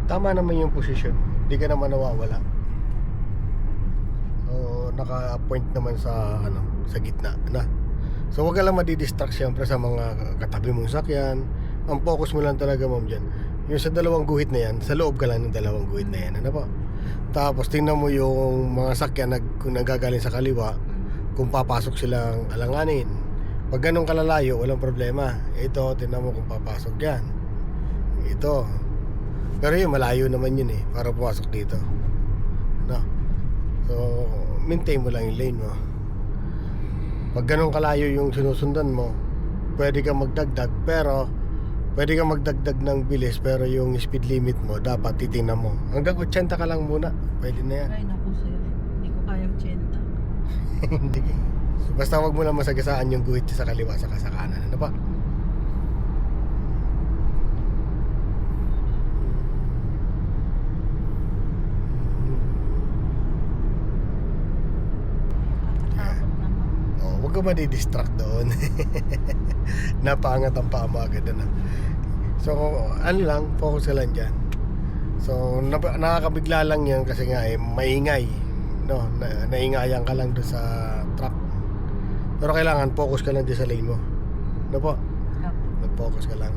tama naman yung posisyon, hindi ka naman nawawala. So naka-point naman sa sa gitna na. So wag ka lang madidistract syempre sa mga katabi mong sakyan. Ang focus mo lang talaga, ma'am, dyan yung sa dalawang guhit na yan, sa loob ka lang ng dalawang guhit na yan, ano po. Tapos tingnan mo yung mga sakyan kung nagagaling sa kaliwa, kung papasok silang alanganin. Pag ganun kalalayo, walang problema. Ito, tingnan mo kung papasok yan. Ito. Pero yun, malayo naman yun para pumasok dito, no? So maintain mo lang yung lane mo. Pag ganun kalayo yung sinusundan mo, pwede kang magdagdag, pero pwede kang magdagdag ng bilis, pero yung speed limit mo dapat titingnan mo. Hanggang 80 ka lang muna, pwede na yan. Ay naku sir, hindi ko kaya 80. Hindi. So, basta wag mo lang masagasaan yung guhit sa kaliwa sa kanan, ano pa? Takot naman. Oh, wag ka madidistract doon. Napangat ang paa mo agad na. So ano lang, focus ka lang dyan. So nakakabigla lang yan kasi nga maingay, no? Naingayan ka lang doon sa truck. Pero kailangan focus ka lang dyan sa lane mo, no po? Mag-focus ka lang.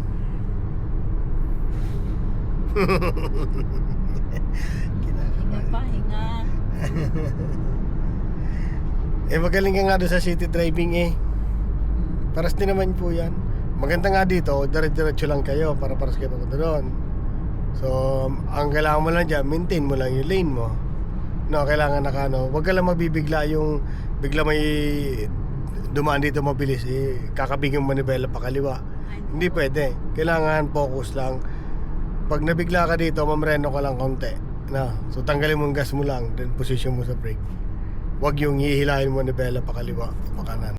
Hinga pa, hinga. Magaling ka nga doon sa city driving Paras din naman po yan. Maganda nga dito, dire-diretso lang kayo para paras kayo papunta doon. So ang kailangan mo lang dyan, maintain mo lang yung lane mo, no? Kailangan huwag ka lang mabibigla yung bigla may dumaan dito mabilis, kakabiging manibela pa kaliwa. Hindi pwede. Kailangan focus lang. Pag nabigla ka dito, mamreno ka lang konti, no? So tanggalin mo yung gas mo lang, then position mo sa brake. Huwag yung hihilahin mo manibela pa kaliwa o pa kanan.